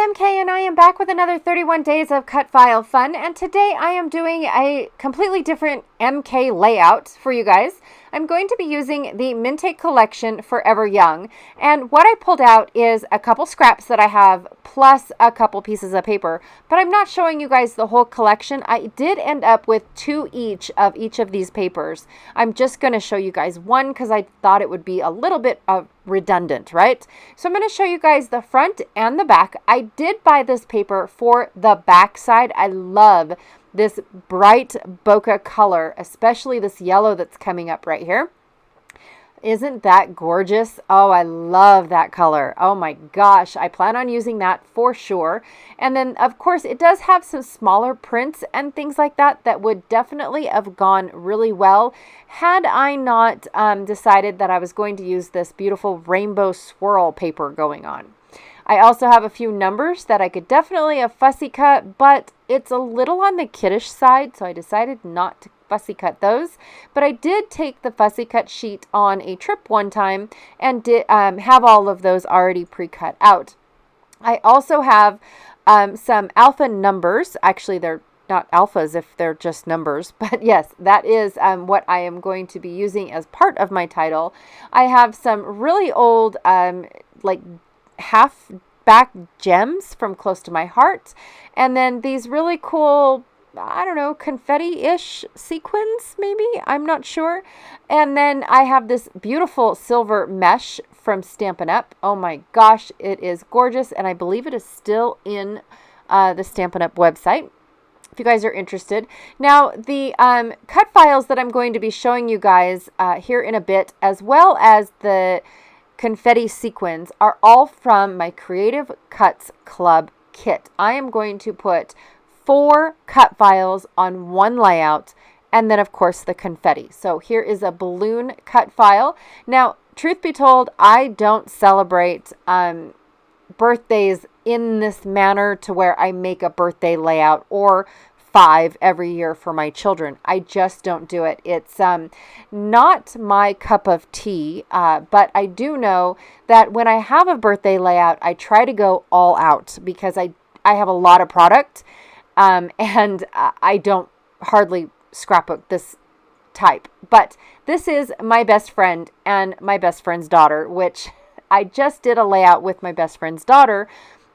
MK and I am back with another 31 days of cut file fun, and today I am doing a completely different MK layout for you guys. I'm going to be using the Mintake Collection Forever Young, and what I pulled out is a couple scraps that I have plus a couple pieces of paper, but I'm not showing you guys the whole collection. I did end up with two each of these papers. I'm just going to show you guys one because I thought it would be a little bit redundant, right? So I'm going to show you guys the front and the back. I did buy this paper for the back side. I love this bright bokeh color, especially this yellow that's coming up right here. Isn't that gorgeous? Oh, I love that color. Oh my gosh, I plan on using that for sure. And then of course it does have some smaller prints and things like that that would definitely have gone really well had I not decided that I was going to use this beautiful rainbow swirl paper going on. I also have a few numbers that I could definitely have fussy cut, but it's a little on the kiddish side, so I decided not to fussy cut those. But I did take the fussy cut sheet on a trip one time and did have all of those already pre-cut out. I also have some alpha numbers. Actually, they're not alphas if they're just numbers, but yes, that is what I am going to be using as part of my title. I have some really old like half back gems from Close to My Heart, and then these really cool, I don't know, confetti-ish sequins, maybe, I'm not sure. And then I have this beautiful silver mesh from Stampin' Up. Oh my gosh, it is gorgeous, and I believe it is still in the Stampin' Up website if you guys are interested. Now, the cut files that I'm going to be showing you guys here in a bit, as well as the confetti sequins, are all from my Creative Cuts Club kit. I am going to put 4 cut files on one layout, and then of course the confetti. So here is a balloon cut file. Now, truth be told, I don't celebrate birthdays in this manner to where I make a birthday layout or 5 every year for my children. I just don't do it. It's not my cup of tea, but I do know that when I have a birthday layout, I try to go all out because I have a lot of product, and I don't hardly scrapbook this type. But this is my best friend and my best friend's daughter, which I just did a layout with my best friend's daughter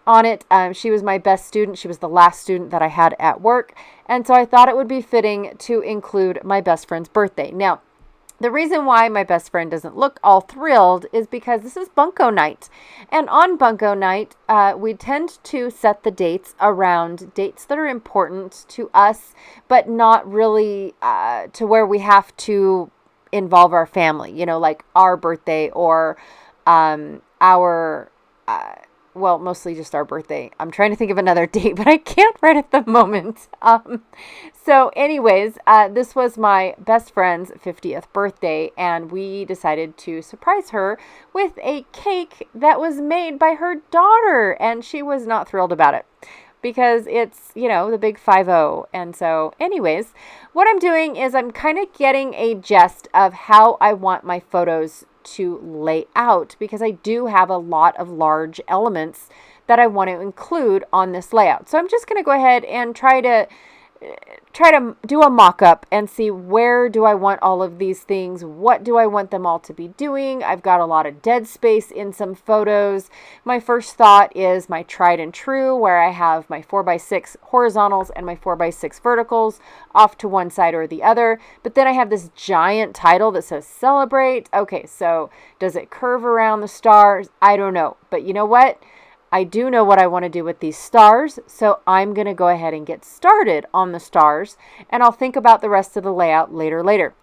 on it. She was my best student. She was the last student that I had at work. And so I thought it would be fitting to include my best friend's birthday. Now, the reason why my best friend doesn't look all thrilled is because this is Bunko night. And on Bunko night, we tend to set the dates around dates that are important to us, but not really to where we have to involve our family, you know, like our birthday or well, mostly just our birthday. I'm trying to think of another date, but I can't right at the moment. So anyways, this was my best friend's 50th birthday, and we decided to surprise her with a cake that was made by her daughter, and she was not thrilled about it because it's, you know, the big 5-0. And so anyways, what I'm doing is I'm kind of getting a gist of how I want my photos to lay out, because I do have a lot of large elements that I want to include on this layout. So I'm just going to go ahead and try to do a mock-up and see where do I want all of these things, what do I want them all to be doing. I've got a lot of dead space in some photos. My first thought is my tried and true, where I have my 4x6 horizontals and my 4x6 verticals off to one side or the other. But then I have this giant title that says celebrate. Okay, so does it curve around the stars? I don't know. But you know what? I do know what I want to do with these stars, so I'm going to go ahead and get started on the stars, and I'll think about the rest of the layout later.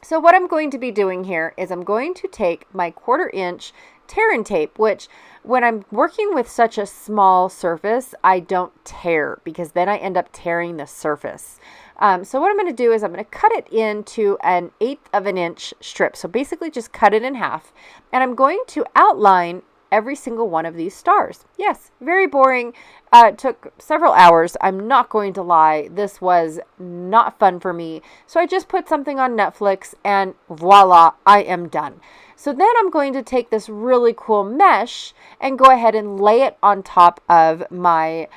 So what I'm going to be doing here is I'm going to take my 1/4 inch tear and tape, which when I'm working with such a small surface, I don't tear because then I end up tearing the surface. So what I'm going to do is I'm going to cut it into an 1/8 of an inch strip. So basically just cut it in half, and I'm going to outline every single one of these stars. Yes, very boring. It took several hours. I'm not going to lie. This was not fun for me. So I just put something on Netflix and voila, I am done. So then I'm going to take this really cool mesh and go ahead and lay it on top of my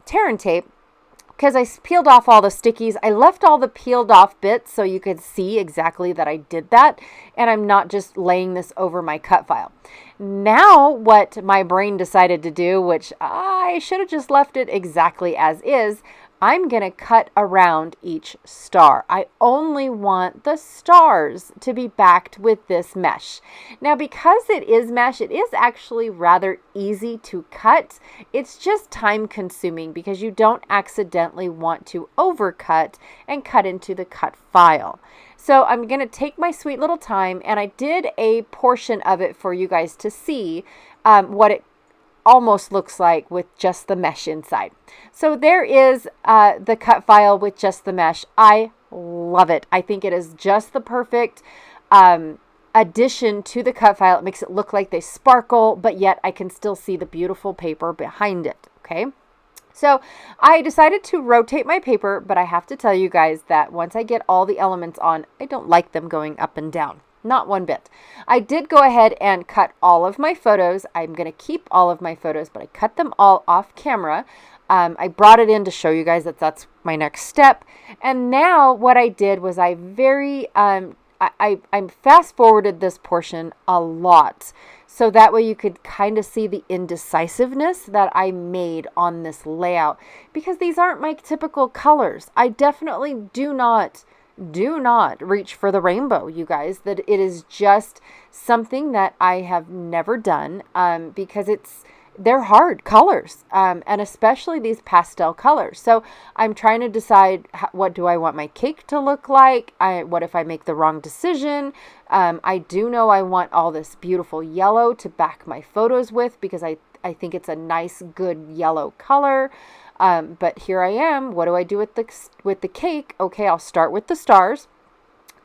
Terran tape, because I peeled off all the stickies. I left all the peeled off bits so you could see exactly that I did that, and I'm not just laying this over my cut file. Now what my brain decided to do, which I should have just left it exactly as is, I'm going to cut around each star. I only want the stars to be backed with this mesh. Now, because it is mesh, it is actually rather easy to cut. It's just time consuming because you don't accidentally want to overcut and cut into the cut file. So I'm going to take my sweet little time, and I did a portion of it for you guys to see what it almost looks like with just the mesh inside. So there is the cut file with just the mesh. I love it. I think it is just the perfect addition to the cut file. It makes it look like they sparkle, but yet I can still see the beautiful paper behind it. Okay. So I decided to rotate my paper, but I have to tell you guys that once I get all the elements on, I don't like them going up and down. Not one bit. I did go ahead and cut all of my photos. I'm going to keep all of my photos, but I cut them all off camera. I brought it in to show you guys that that's my next step. And now what I did was I fast forwarded this portion a lot. So that way you could kind of see the indecisiveness that I made on this layout, because these aren't my typical colors. I definitely do not reach for the rainbow, you guys. That it is just something that I have never done because they're hard colors, and especially these pastel colors. So I'm trying to decide what do I want my cake to look like. What if I make the wrong decision? I do know I want all this beautiful yellow to back my photos with, because I think it's a nice, good yellow color. But here I am. What do I do with the cake? Okay, I'll start with the stars.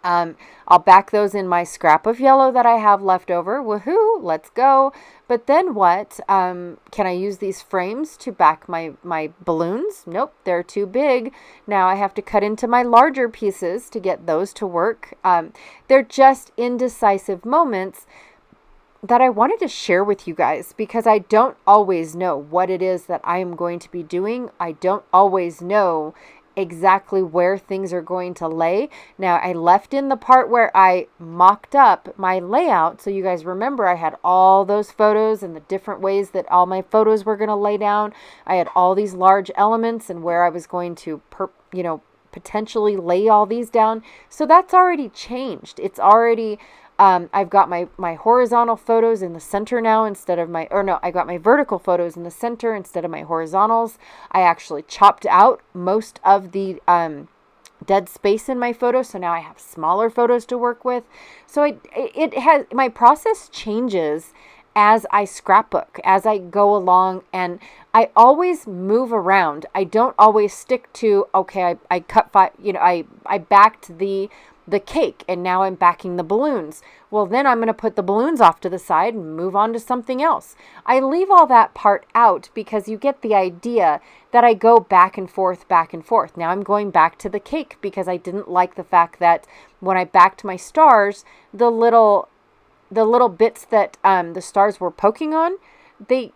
I'll back those in my scrap of yellow that I have left over. Woohoo, let's go. But then what? Can I use these frames to back my balloons? Nope, they're too big. Now I have to cut into my larger pieces to get those to work. They're just indecisive moments that I wanted to share with you guys, because I don't always know what it is that I am going to be doing. I don't always know exactly where things are going to lay. Now, I left in the part where I mocked up my layout. So you guys remember I had all those photos and the different ways that all my photos were going to lay down. I had all these large elements and where I was going to, potentially lay all these down. So that's already changed. It's already... I've got my horizontal photos in the center now I got my vertical photos in the center instead of my horizontals. I actually chopped out most of the dead space in my photos, so now I have smaller photos to work with. So my process changes as I scrapbook, as I go along, and I always move around. I don't always stick to, okay, I cut I backed the cake and now I'm backing the balloons. Well, then I'm going to put the balloons off to the side and move on to something else. I leave all that part out because you get the idea that I go back and forth, back and forth. Now I'm going back to the cake because I didn't like the fact that when I backed my stars, the little bits that the stars were poking on, they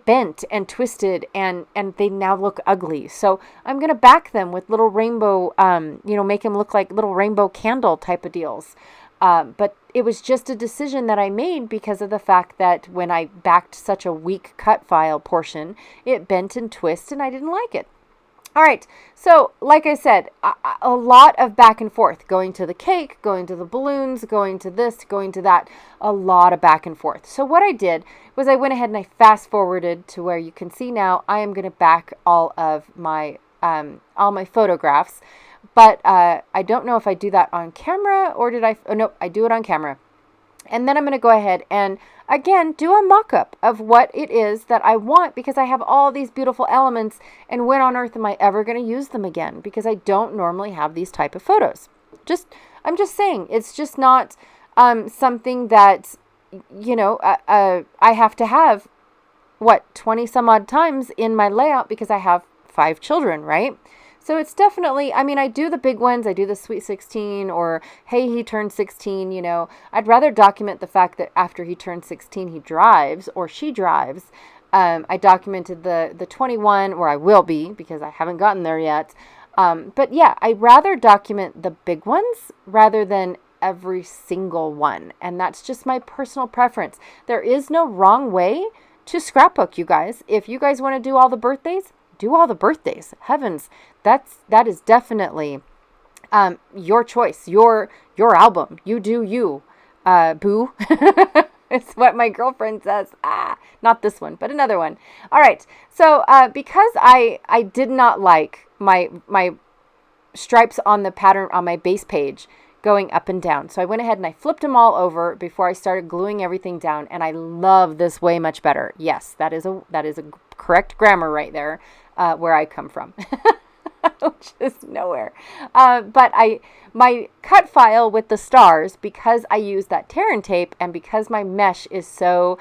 bent and twisted and they now look ugly. So I'm going to back them with little rainbow, make them look like little rainbow candle type of deals. But it was just a decision that I made because of the fact that when I backed such a weak cut file portion, it bent and twisted and I didn't like it. All right, so like I said, a lot of back and forth, going to the cake, going to the balloons, going to this, going to that, a lot of back and forth. So what I did was I went ahead and I fast forwarded to where you can see now I am going to back all my photographs. But I don't know if I do that on camera or I do it on camera. And then I'm going to go ahead and, again, do a mock-up of what it is that I want, because I have all these beautiful elements, and when on earth am I ever going to use them again? Because I don't normally have these type of photos. I'm just saying, it's just not something that I have to have, 20 some odd times in my layout because I have 5 children, right? So it's definitely, I do the big ones. I do the Sweet 16 or, hey, he turned 16, I'd rather document the fact that after he turned 16, he drives or she drives. I documented the 21, or I will be because I haven't gotten there yet. But yeah, I'd rather document the big ones rather than every single one. And that's just my personal preference. There is no wrong way to scrapbook, you guys. If you guys want to do all the birthdays, do all the birthdays. Heavens, that is definitely your choice, your album. You do you, boo. It's what my girlfriend says. Not this one, but another one. All right. So because I did not like my stripes on the pattern on my base page going up and down. So I went ahead and I flipped them all over before I started gluing everything down. And I love this way much better. Yes, that is a correct grammar right there, where I come from. Which is nowhere. But my cut file with the stars, because I use that tear and tape and because my mesh is so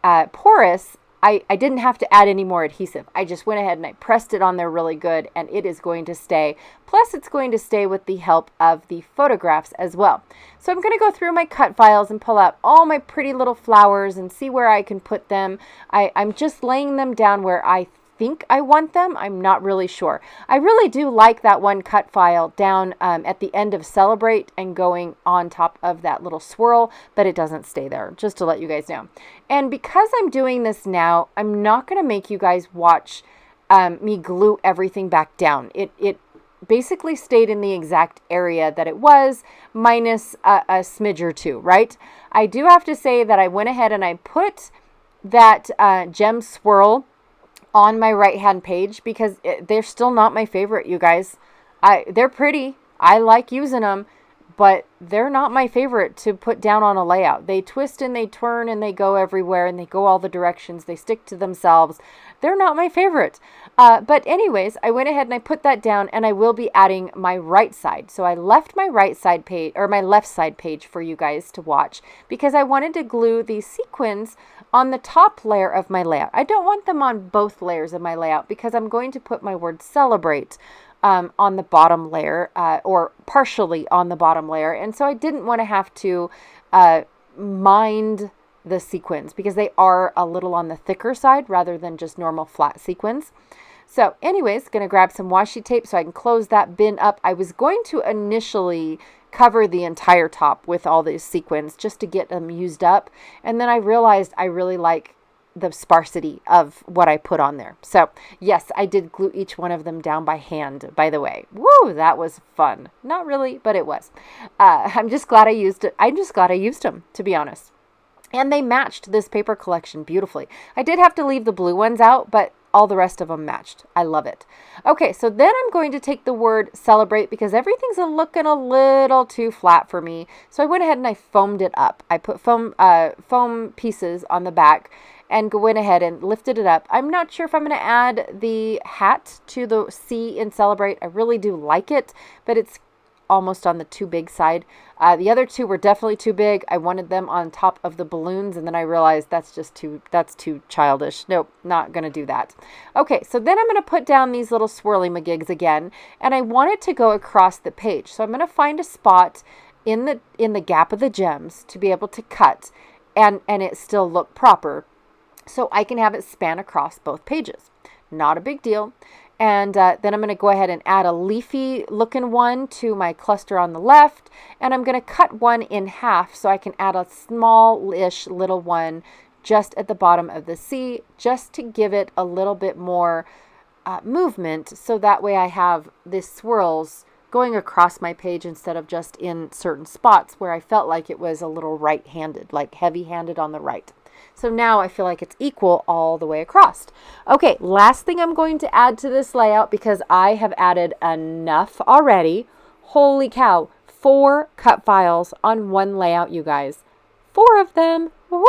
porous, I didn't have to add any more adhesive. I just went ahead and I pressed it on there really good, and it is going to stay. Plus, it's going to stay with the help of the photographs as well. So I'm going to go through my cut files and pull out all my pretty little flowers and see where I can put them. I'm just laying them down where I think I want them. I'm not really sure. I really do like that one cut file down at the end of Celebrate and going on top of that little swirl, but it doesn't stay there, just to let you guys know. And because I'm doing this now, I'm not going to make you guys watch me glue everything back down. It basically stayed in the exact area that it was, minus a smidge or two, right? I do have to say that I went ahead and I put that gem swirl on my right hand page because they're still not my favorite, you guys. They're pretty. I like using them, but they're not my favorite to put down on a layout. They twist and they turn and they go everywhere and they go all the directions. They stick to themselves. They're not my favorite. But anyways, I went ahead and I put that down, and I will be adding my right side. So I left my right side page, or my left side page, for you guys to watch because I wanted to glue these sequins on the top layer of my layout. I don't want them on both layers of my layout because I'm going to put my word Celebrate on the bottom layer, or partially on the bottom layer. And so I didn't want to have to mind the sequins because they are a little on the thicker side rather than just normal flat sequins. So anyways, going to grab some washi tape so I can close that bin up. I was going to initially cover the entire top with all these sequins just to get them used up. And then I realized I really like the sparsity of what I put on there. So yes, I did glue each one of them down by hand, by the way. Woo, that was fun. Not really, but it was. I'm just glad I used it. I'm just glad I used them, to be honest. And they matched this paper collection beautifully. I did have to leave the blue ones out, but all the rest of them matched. I love it. Okay, so then I'm going to take the word Celebrate because everything's looking a little too flat for me. So I went ahead and I foamed it up. I put foam pieces on the back and went ahead and lifted it up. I'm not sure if I'm going to add the hat to the C in Celebrate. I really do like it, but it's almost on the too big side. The other two were definitely too big. I wanted them on top of the balloons, and then I realized that's too childish. Nope, not going to do that. Okay, so then I'm going to put down these little swirly magigs again, and I want it to go across the page. So I'm going to find a spot in the gap of the gems to be able to cut and it still look proper, so I can have it span across both pages. Not a big deal. And then I'm going to go ahead and add a leafy looking one to my cluster on the left. And I'm going to cut one in half so I can add a small-ish little one just at the bottom of the C, just to give it a little bit more movement. So that way I have the swirls going across my page instead of just in certain spots where I felt like it was a little right-handed, like heavy-handed on the right. So now I feel like it's equal all the way across. Okay, last thing I'm going to add to this layout because I have added enough already. Holy cow, 4 cut files on one layout, you guys. 4 of them. Woo!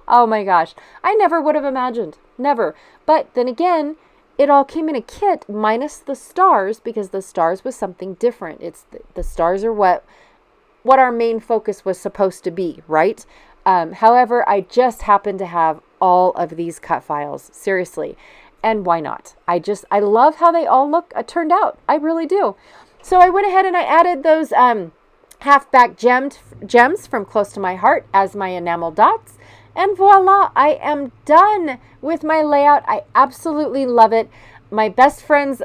Oh my gosh. I never would have imagined. Never. But then again, it all came in a kit minus the stars because the stars was something different. It's the stars are what our main focus was supposed to be, right? However, I just happen to have all of these cut files, seriously. And why not? I love how they all turned out. I really do. So I went ahead and I added those half-back gems from Close to My Heart as my enamel dots. And voila, I am done with my layout. I absolutely love it. My best friend's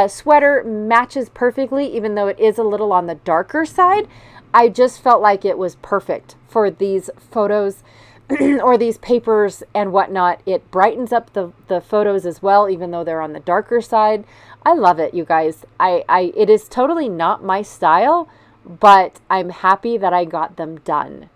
sweater matches perfectly, even though it is a little on the darker side. I just felt like it was perfect for these photos or these papers and whatnot. It brightens up the photos as well, even though they're on the darker side. I love it, you guys. It is totally not my style, but I'm happy that I got them done.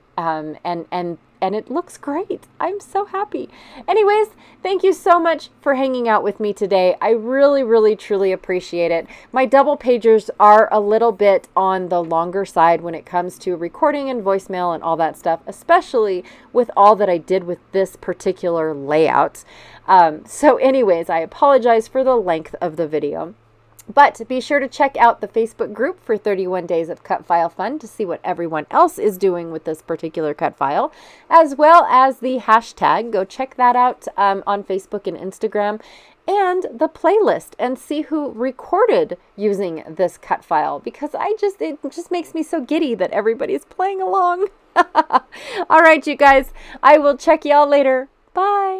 And it looks great. I'm so happy. Anyways, thank you so much for hanging out with me today. I really, really, truly appreciate it. My double pagers are a little bit on the longer side when it comes to recording and voicemail and all that stuff, especially with all that I did with this particular layout. So anyways, I apologize for the length of the video. But be sure to check out the Facebook group for 31 Days of Cut File Fun to see what everyone else is doing with this particular cut file, as well as the hashtag. Go check that out on Facebook and Instagram, and the playlist, and see who recorded using this cut file, because it just makes me so giddy that everybody's playing along. All right, you guys, I will check y'all later. Bye.